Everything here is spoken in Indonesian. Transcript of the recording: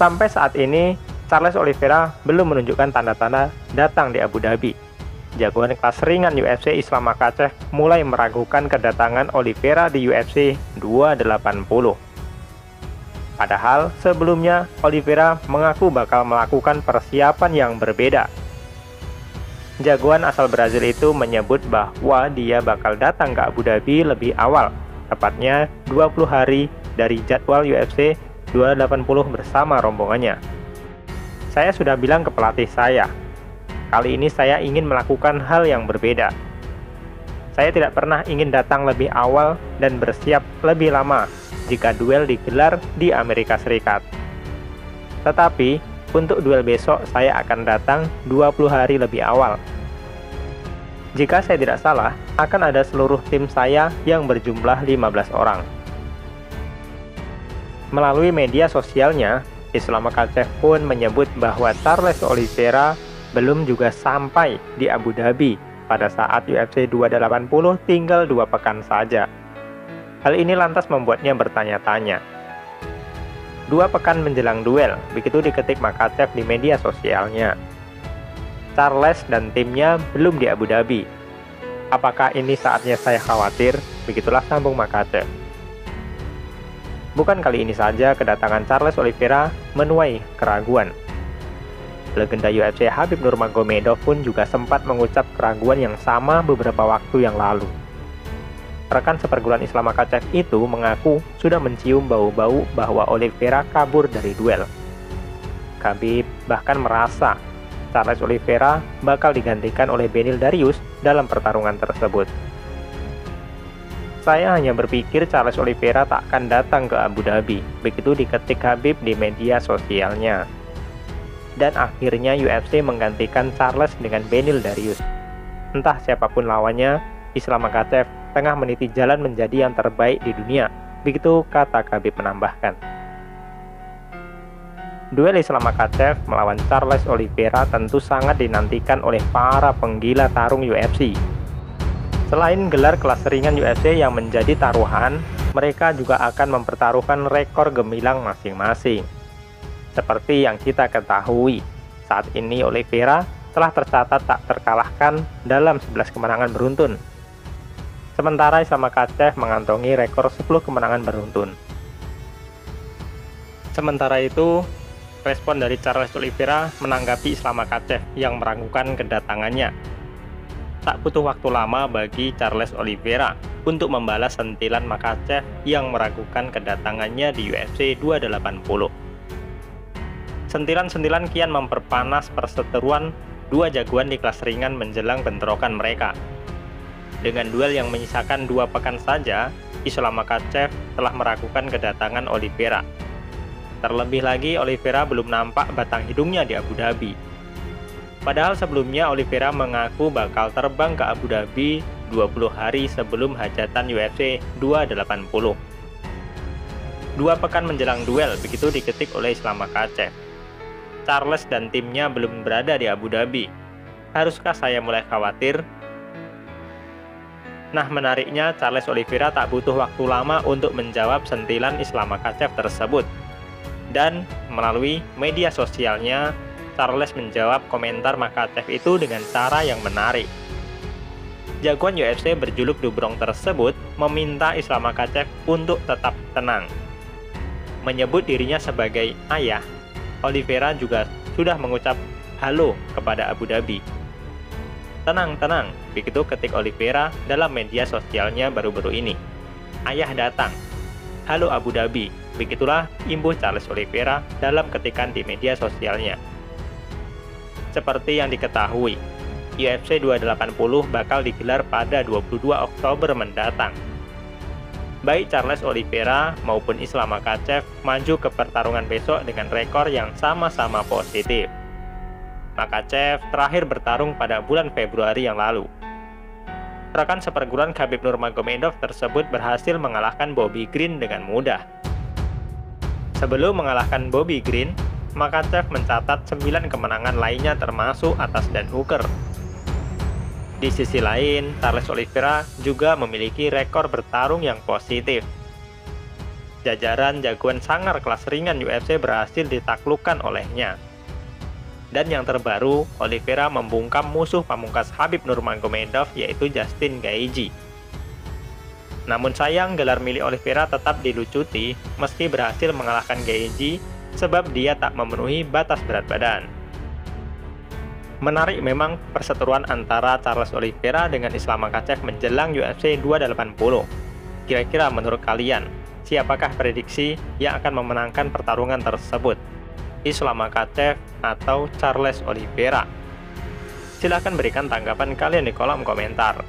Sampai saat ini, Charles Oliveira belum menunjukkan tanda-tanda datang di Abu Dhabi. Jagoan kelas ringan UFC Islam Makhachev mulai meragukan kedatangan Oliveira di UFC 280. Padahal sebelumnya Oliveira mengaku bakal melakukan persiapan yang berbeda. Jagoan asal Brazil itu menyebut bahwa dia bakal datang ke Abu Dhabi lebih awal, tepatnya 20 hari dari jadwal UFC 280 bersama rombongannya. Saya sudah bilang ke pelatih saya, kali ini saya ingin melakukan hal yang berbeda. Saya tidak pernah ingin datang lebih awal dan bersiap lebih lama jika duel digelar di Amerika Serikat. Tetapi, untuk duel besok saya akan datang 20 hari lebih awal. Jika saya tidak salah, akan ada seluruh tim saya yang berjumlah 15 orang. Melalui media sosialnya, Islam Makhachev pun menyebut bahwa Charles Oliveira belum juga sampai di Abu Dhabi pada saat UFC 280 tinggal 2 pekan saja. Hal ini lantas membuatnya bertanya-tanya. 2 pekan menjelang duel, begitu diketik Makhachev di media sosialnya. Charles dan timnya belum di Abu Dhabi. Apakah ini saatnya saya khawatir? Begitulah sambung Makhachev. Bukan kali ini saja kedatangan Charles Oliveira menuai keraguan. Legenda UFC Khabib Nurmagomedov pun juga sempat mengucap keraguan yang sama beberapa waktu yang lalu. Rekan seperguruan Islam Makhachev itu mengaku sudah mencium bau-bau bahwa Oliveira kabur dari duel. Khabib bahkan merasa Charles Oliveira bakal digantikan oleh Beneil Dariush dalam pertarungan tersebut. Saya hanya berpikir Charles Oliveira tak akan datang ke Abu Dhabi, begitu diketik Khabib di media sosialnya. Dan akhirnya UFC menggantikan Charles dengan Beneil Dariush. Entah siapapun lawannya, Islam Makhachev tengah meniti jalan menjadi yang terbaik di dunia, begitu kata Khabib menambahkan. Duel Islam Makhachev melawan Charles Oliveira tentu sangat dinantikan oleh para penggila tarung UFC. Selain gelar kelas ringan UFC yang menjadi taruhan, mereka juga akan mempertaruhkan rekor gemilang masing-masing. Seperti yang kita ketahui, saat ini Oliveira telah tercatat tak terkalahkan dalam 11 kemenangan beruntun. Sementara Islam Makhachev mengantongi rekor 10 kemenangan beruntun. Sementara itu, respon dari Charles Oliveira menanggapi Islam Makhachev yang meragukan kedatangannya. Tak butuh waktu lama bagi Charles Oliveira untuk membalas sentilan Makhachev yang meragukan kedatangannya di UFC 280. Sentilan-sentilan kian memperpanas perseteruan 2 jagoan di kelas ringan menjelang bentrokan mereka. Dengan duel yang menyisakan 2 pekan saja, Islam Makhachev telah meragukan kedatangan Oliveira. Terlebih lagi, Oliveira belum nampak batang hidungnya di Abu Dhabi. Padahal sebelumnya Oliveira mengaku bakal terbang ke Abu Dhabi 20 hari sebelum hajatan UFC 280. 2 pekan menjelang duel, begitu diketik oleh Islam Makhachev. Charles dan timnya belum berada di Abu Dhabi. Haruskah saya mulai khawatir? Nah, menariknya Charles Oliveira tak butuh waktu lama untuk menjawab sentilan Islam Makhachev tersebut. Dan melalui media sosialnya, Charles menjawab komentar Makhachev itu dengan cara yang menarik. Jagoan UFC berjuluk Dubrong tersebut meminta Islam Makhachev untuk tetap tenang. Menyebut dirinya sebagai ayah, Oliveira juga sudah mengucap halo kepada Abu Dhabi. Tenang, begitu ketik Oliveira dalam media sosialnya baru-baru ini. Ayah datang. Halo Abu Dhabi. Begitulah imbuh Charles Oliveira dalam ketikan di media sosialnya. Seperti yang diketahui, UFC 280 bakal digelar pada 22 Oktober mendatang. Baik Charles Oliveira maupun Islam Makhachev maju ke pertarungan besok dengan rekor yang sama-sama positif. Makhachev terakhir bertarung pada bulan Februari yang lalu. Rekan seperguruan Khabib Nurmagomedov tersebut berhasil mengalahkan Bobby Green dengan mudah. Sebelum mengalahkan Bobby Green, Makhachev mencatat 9 kemenangan lainnya termasuk atas Dan Hooker. Di sisi lain, Charles Oliveira juga memiliki rekor bertarung yang positif. jajaran jagoan sangar kelas ringan UFC berhasil ditaklukkan olehnya. Dan yang terbaru, Oliveira membungkam musuh pamungkas Khabib Nurmagomedov yaitu Justin Gaethje. Namun sayang, gelar milik Oliveira tetap dilucuti meski berhasil mengalahkan Gaethje sebab dia tak memenuhi batas berat badan. Menarik memang perseteruan antara Charles Oliveira dengan Islam Makhachev menjelang UFC 280. Kira-kira menurut kalian, siapakah prediksi yang akan memenangkan pertarungan tersebut? Islam Makhachev atau Charles Oliveira? Silahkan berikan tanggapan kalian di kolom komentar.